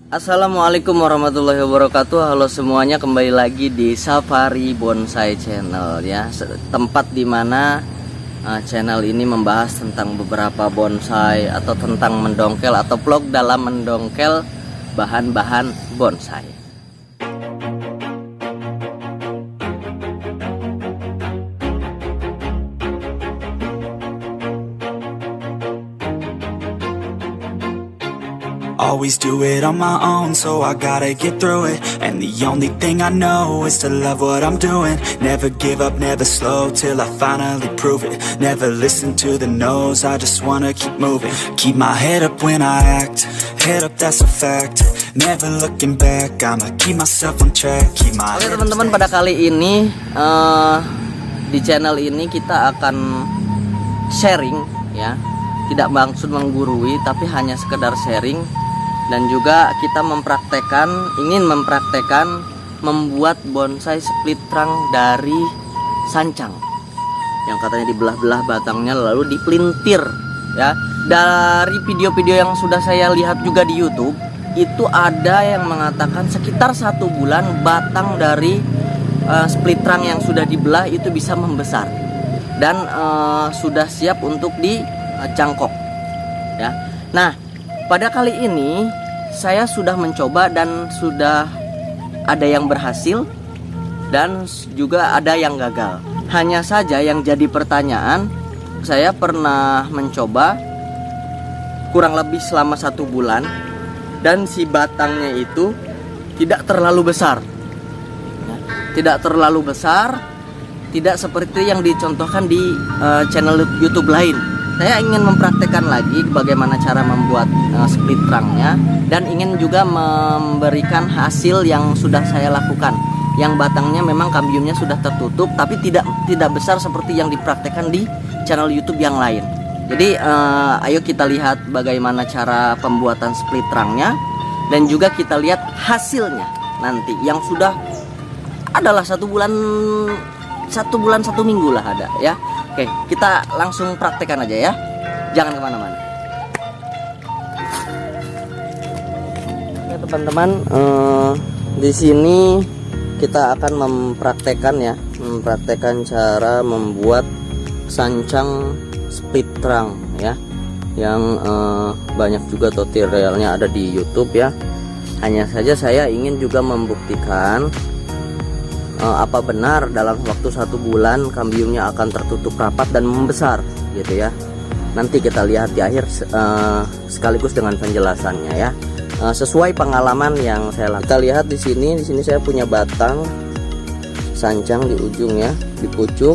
Assalamualaikum warahmatullahi wabarakatuh. Halo semuanya, kembali lagi di Safari Bonsai Channel ya. Tempat dimana channel ini membahas tentang beberapa bonsai atau tentang mendongkel atau vlog dalam mendongkel bahan-bahan bonsai. Always do it on my own, so I gotta get through it. And the only thing I know is to love what I'm doing. Never give up, never slow, till I finally prove it. Never listen to the no's, I just wanna keep moving. Keep my head up when I act, head up, that's a fact. Never looking back, I'ma keep myself on track. Keep my Oke teman-teman, pada kali ini di channel ini kita akan sharing ya. Tidak maksud menggurui, tapi hanya sekedar sharing. Dan juga kita ingin mempraktekkan membuat bonsai split trunk dari sancang yang katanya dibelah-belah batangnya lalu dipelintir ya. Dari video-video yang sudah saya lihat juga di YouTube, itu ada yang mengatakan sekitar 1 bulan batang dari split trunk yang sudah dibelah itu bisa membesar dan sudah siap untuk dicangkok ya. Nah, pada kali ini saya sudah mencoba dan sudah ada yang berhasil dan juga ada yang gagal. Hanya saja yang jadi pertanyaan, saya pernah mencoba kurang lebih selama 1 bulan dan si batangnya itu tidak terlalu besar. Tidak terlalu besar, tidak seperti yang dicontohkan di channel YouTube lain. Saya ingin mempraktekkan lagi bagaimana cara membuat split trunknya dan ingin juga memberikan hasil yang sudah saya lakukan. Yang batangnya memang kambiumnya sudah tertutup, tapi tidak besar seperti yang dipraktekkan di channel YouTube yang lain. Jadi ayo kita lihat bagaimana cara pembuatan split trunknya dan juga kita lihat hasilnya nanti yang sudah adalah 1 bulan 1 minggu lah ada ya. Oke, kita langsung praktekkan aja ya. Jangan kemana-mana. Oke teman-teman, di sini kita akan mempraktekkan cara membuat sancang split trunk ya. Yang banyak juga tutorialnya ada di YouTube ya. Hanya saja saya ingin juga membuktikan apa benar dalam waktu 1 bulan kambiumnya akan tertutup rapat dan membesar gitu ya. Nanti kita lihat di akhir sekaligus dengan penjelasannya ya. Sesuai pengalaman yang saya lakukan. Kita lihat di sini saya punya batang sancang di ujung ya, di pucuk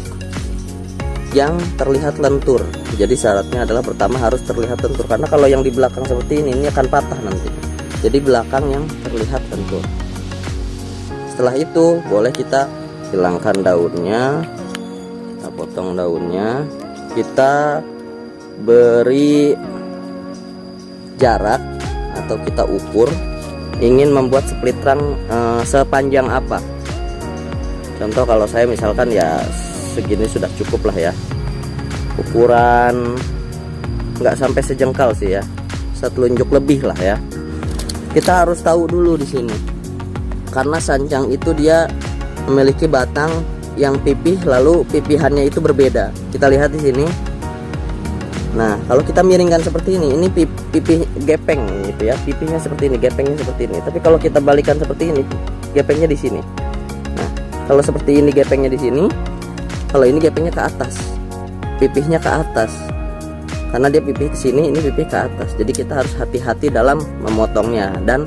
yang terlihat lentur. Jadi syaratnya adalah pertama harus terlihat lentur, karena kalau yang di belakang seperti ini akan patah nanti. Jadi belakang yang terlihat lentur. Setelah itu boleh kita hilangkan daunnya, kita potong daunnya, kita beri jarak atau kita ukur ingin membuat split trunk sepanjang apa. Contoh kalau saya misalkan ya segini sudah cukup lah ya, ukuran nggak sampai sejengkal sih ya, setelunjuk lebih lah ya. Kita harus tahu dulu di sini. Karena sancang itu dia memiliki batang yang pipih, lalu pipihannya itu berbeda. Kita lihat di sini. Nah, kalau kita miringkan seperti ini pipih gepeng gitu ya. Pipihnya seperti ini, gepengnya seperti ini. Tapi kalau kita balikan seperti ini, gepengnya di sini. Nah, kalau seperti ini gepengnya di sini, kalau ini gepengnya ke atas. Pipihnya ke atas. Karena dia pipih ke sini, ini pipih ke atas. Jadi kita harus hati-hati dalam memotongnya dan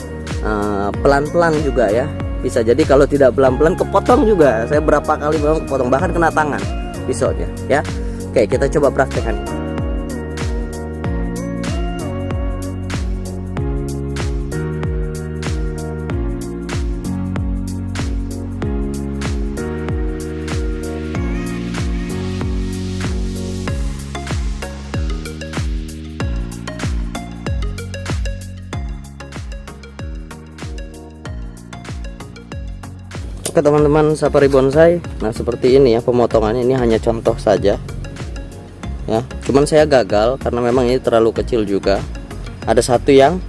pelan-pelan juga ya. Bisa jadi kalau tidak pelan-pelan kepotong juga. Saya berapa kali memang kepotong, bahkan kena tangan pisaunya ya. Oke, kita coba praktekkan. Oke teman-teman Safari Bonsai, nah seperti ini ya pemotongannya. Ini hanya contoh saja ya, cuman saya gagal karena memang ini terlalu kecil juga. Ada satu yang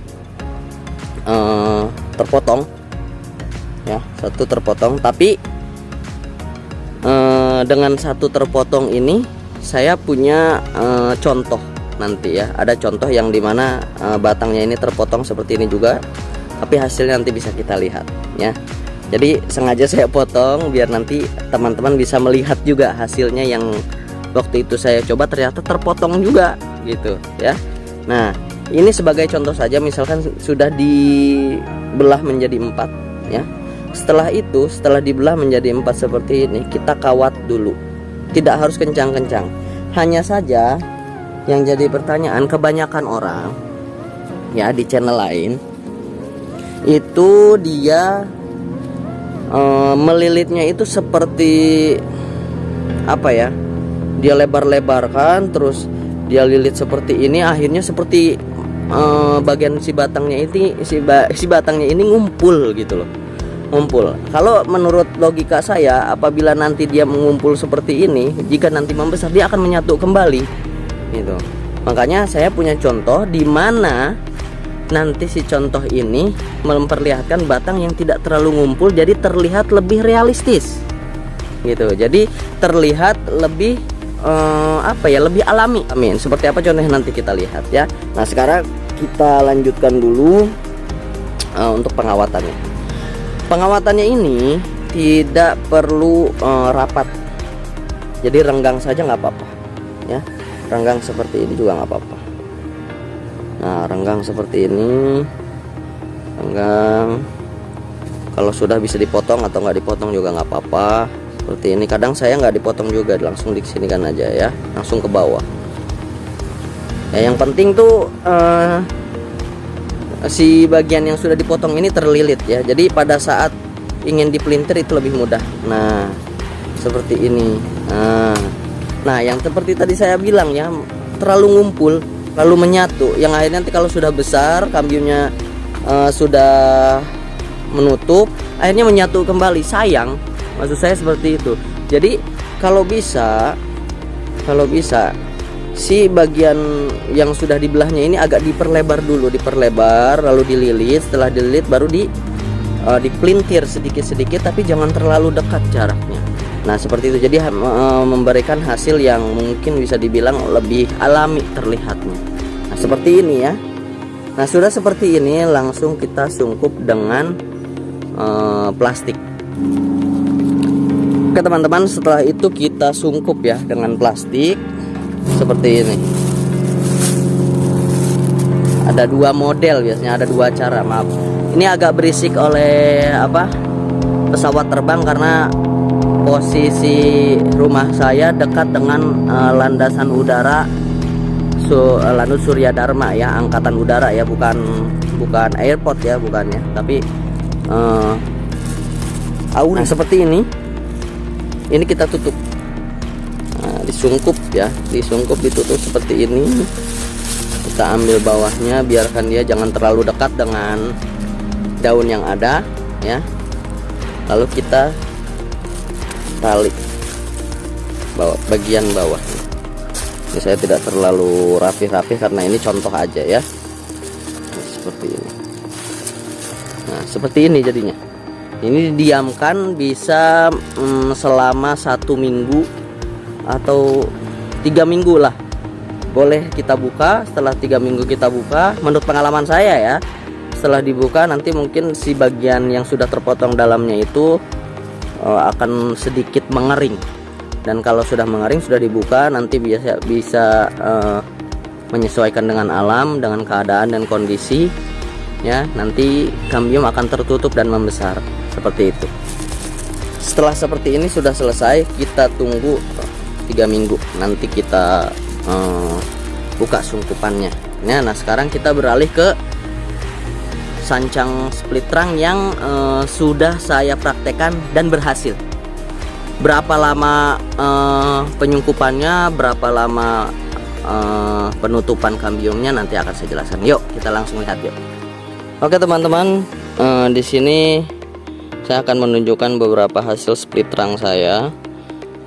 terpotong ya, satu terpotong. Tapi dengan satu terpotong ini saya punya contoh nanti ya, ada contoh yang dimana batangnya ini terpotong seperti ini juga, tapi hasilnya nanti bisa kita lihat ya. Jadi sengaja saya potong biar nanti teman-teman bisa melihat juga hasilnya yang waktu itu saya coba ternyata terpotong juga gitu ya. Nah ini sebagai contoh saja, misalkan sudah dibelah menjadi 4 ya. Setelah itu, setelah dibelah menjadi 4 seperti ini, kita kawat dulu. Tidak harus kencang-kencang. Hanya saja yang jadi pertanyaan kebanyakan orang ya di channel lain itu dia melilitnya itu seperti apa ya? Dia lebar-lebarkan terus dia lilit seperti ini, akhirnya seperti bagian si batangnya ini si batangnya ini ngumpul gitu loh. Ngumpul. Kalau menurut logika saya, apabila nanti dia mengumpul seperti ini, jika nanti membesar dia akan menyatu kembali gitu. Makanya saya punya contoh di mana nanti si contoh ini memperlihatkan batang yang tidak terlalu ngumpul, jadi terlihat lebih realistis gitu. Jadi terlihat lebih apa ya, lebih alami. Amin. Seperti apa contohnya nanti kita lihat ya. Nah sekarang kita lanjutkan dulu untuk pengawatannya. Pengawatannya ini tidak perlu rapat, jadi renggang saja nggak apa-apa ya. Renggang seperti ini juga nggak apa-apa. Nah renggang seperti ini, renggang. Kalau sudah bisa dipotong atau nggak dipotong juga nggak apa-apa. Seperti ini. Kadang saya nggak dipotong juga, langsung disinikan aja ya, langsung ke bawah. Ya yang penting tuh si bagian yang sudah dipotong ini terlilit ya. Jadi pada saat ingin dipelintir itu lebih mudah. Nah seperti ini. Nah yang seperti tadi saya bilang ya, terlalu ngumpul, lalu menyatu, yang akhirnya nanti kalau sudah besar kambiumnya sudah menutup, akhirnya menyatu kembali. Sayang, maksud saya seperti itu. Jadi kalau bisa si bagian yang sudah dibelahnya ini agak diperlebar dulu, diperlebar lalu dililit. Setelah dililit baru dipelintir sedikit-sedikit, tapi jangan terlalu dekat jaraknya. Nah seperti itu, jadi memberikan hasil yang mungkin bisa dibilang lebih alami terlihatnya. Nah seperti ini ya. Nah sudah seperti ini, langsung kita sungkup dengan plastik. Oke teman-teman, setelah itu kita sungkup ya dengan plastik seperti ini. Ada dua model, biasanya ada dua cara. Maaf, ini agak berisik oleh pesawat terbang karena posisi rumah saya dekat dengan landasan udara Lanut Surya Dharma ya, angkatan udara ya, bukan airport ya, bukannya, tapi Nah seperti ini kita tutup. Nah, disungkup ya, disungkup, ditutup seperti ini. Kita ambil bawahnya, biarkan dia jangan terlalu dekat dengan daun yang ada ya. Lalu kita tali bagian bawahnya. Ini saya tidak terlalu rapi-rapi karena ini contoh aja ya. Nah, seperti ini. Nah seperti ini jadinya. Ini didiamkan bisa selama 1 minggu atau 3 minggu lah. Boleh kita buka. Setelah 3 minggu kita buka, menurut pengalaman saya ya, setelah dibuka nanti mungkin si bagian yang sudah terpotong dalamnya itu akan sedikit mengering. Dan kalau sudah mengering, sudah dibuka, nanti bisa menyesuaikan dengan alam, dengan keadaan dan kondisi ya. Nanti kambium akan tertutup dan membesar seperti itu. Setelah seperti ini sudah selesai, kita tunggu 3 minggu, nanti kita buka sungkupannya. Nah sekarang kita beralih ke sancang split trunk yang sudah saya praktekkan dan berhasil. Berapa lama penyungkupannya, berapa lama penutupan kambiumnya, nanti akan saya jelaskan. Yuk kita langsung lihat yuk. Oke teman-teman, di sini saya akan menunjukkan beberapa hasil split trunk saya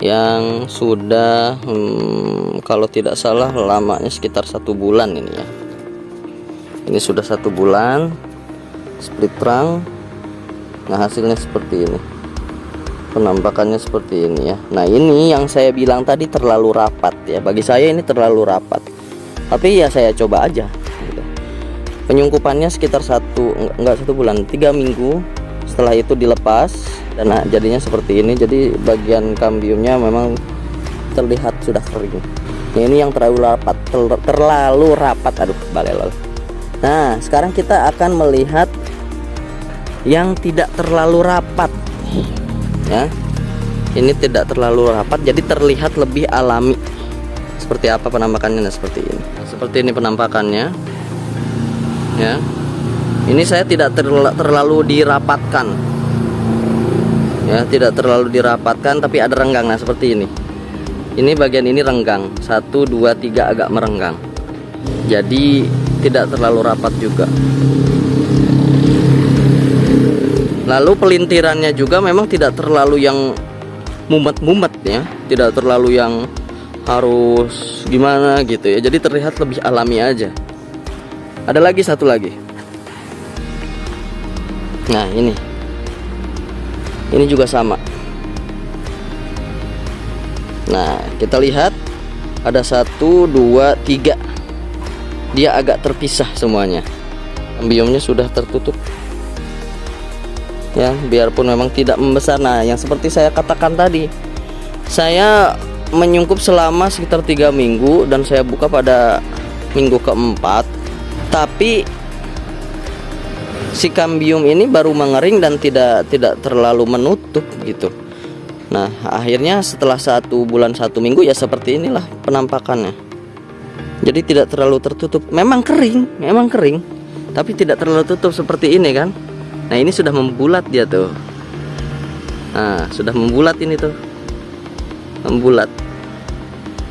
yang sudah kalau tidak salah lamanya sekitar 1 bulan ini ya. Ini sudah 1 bulan. split trunk. Nah, hasilnya seperti ini, penampakannya seperti ini ya. Nah, ini yang saya bilang tadi terlalu rapat ya, bagi saya ini terlalu rapat, tapi ya saya coba aja gitu. Penyungkupannya sekitar 1 bulan, 3 minggu. Setelah itu dilepas dan jadinya seperti ini. Jadi bagian kambiumnya memang terlihat sudah kering. Nah, ini yang terlalu rapat, terlalu rapat. Aduh, balelol. Nah, sekarang kita akan melihat yang tidak terlalu rapat ya. Ini tidak terlalu rapat, jadi terlihat lebih alami. Seperti apa penampakannya? Nah, seperti ini. Nah, seperti ini penampakannya ya. Ini saya tidak terlalu dirapatkan ya, tidak terlalu dirapatkan, tapi ada renggang. Nah, seperti ini. Ini bagian ini renggang, 1, 2, 3 agak merenggang. Jadi tidak terlalu rapat juga. Lalu pelintirannya juga memang tidak terlalu yang mumet-mumet ya, tidak terlalu yang harus gimana gitu ya. Jadi terlihat lebih alami aja. Ada lagi satu lagi. Nah, ini juga sama. Nah, kita lihat ada 1, 2, 3. Dia agak terpisah semuanya. Kambiumnya sudah tertutup ya, biarpun memang tidak membesar. Nah, yang seperti saya katakan tadi, saya menyungkup selama sekitar 3 minggu dan saya buka pada minggu keempat, tapi si kambium ini baru mengering dan tidak terlalu menutup gitu. Nah, akhirnya setelah 1 bulan 1 minggu ya seperti inilah penampakannya. Jadi tidak terlalu tertutup. Memang kering, tapi tidak terlalu tutup seperti ini kan. Nah, ini sudah membulat dia tuh. Nah, sudah membulat ini tuh, membulat.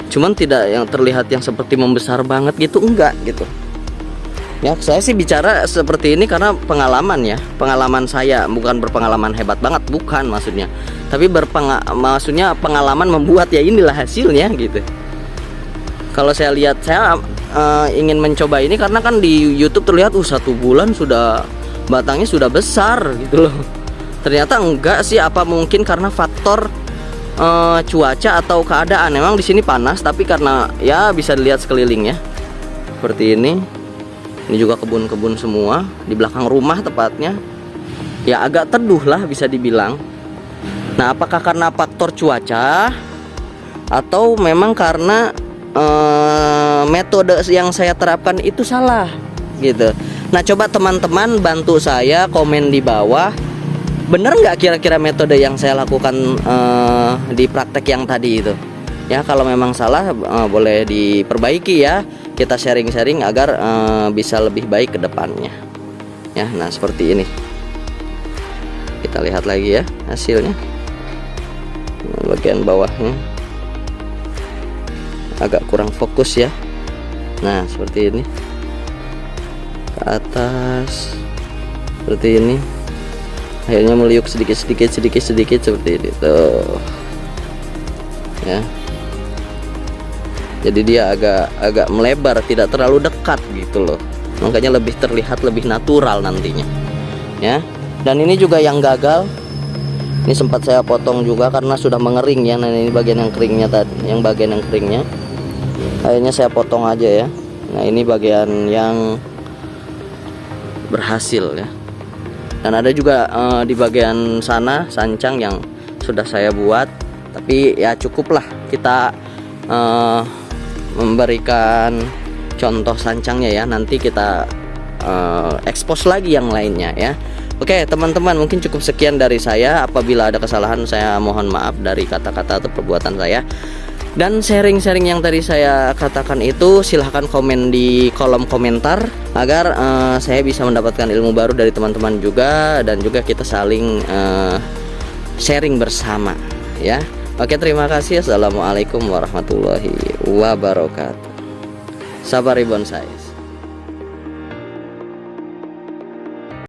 Cuman tidak yang terlihat yang seperti membesar banget gitu, enggak gitu. Ya, saya sih bicara seperti ini karena pengalaman ya, pengalaman saya, bukan berpengalaman hebat banget, bukan maksudnya, tapi maksudnya pengalaman membuat, ya inilah hasilnya gitu. Kalau saya lihat, saya ingin mencoba ini karena kan di YouTube terlihat 1 bulan sudah batangnya sudah besar gitu loh. Ternyata enggak sih, apa mungkin karena faktor cuaca atau keadaan. Memang di sini panas, tapi karena ya bisa dilihat sekelilingnya seperti ini. Ini juga kebun-kebun semua di belakang rumah tepatnya. Ya agak teduh lah bisa dibilang. Nah, apakah karena faktor cuaca atau memang karena metode yang saya terapkan itu salah gitu. Nah, coba teman-teman bantu saya komen di bawah, bener nggak kira-kira metode yang saya lakukan di praktek yang tadi itu ya. Kalau memang salah boleh diperbaiki ya. Kita sharing-sharing agar bisa lebih baik ke depannya ya. Nah, seperti ini. Kita lihat lagi ya hasilnya. Nah, bagian bawahnya agak kurang fokus ya. Nah, seperti ini. Ke atas seperti ini. Akhirnya meliuk sedikit seperti ini tuh ya. Jadi dia agak melebar, tidak terlalu dekat gitu loh. Makanya lebih terlihat lebih natural nantinya ya. Dan ini juga yang gagal, ini sempat saya potong juga karena sudah mengering ya. Nah, ini bagian yang keringnya tadi, bagian yang keringnya akhirnya saya potong aja ya. Nah, ini bagian yang berhasil ya. Dan ada juga di bagian sana sancang yang sudah saya buat, tapi ya cukuplah kita memberikan contoh sancangnya ya. Nanti kita expose lagi yang lainnya ya. Oke teman-teman, mungkin cukup sekian dari saya. Apabila ada kesalahan saya mohon maaf dari kata-kata atau perbuatan saya. Dan sharing-sharing yang tadi saya katakan itu silahkan komen di kolom komentar agar saya bisa mendapatkan ilmu baru dari teman-teman juga, dan juga kita saling sharing bersama ya. Oke, terima kasih. Assalamualaikum warahmatullahi wabarakatuh. Sabar bonsai.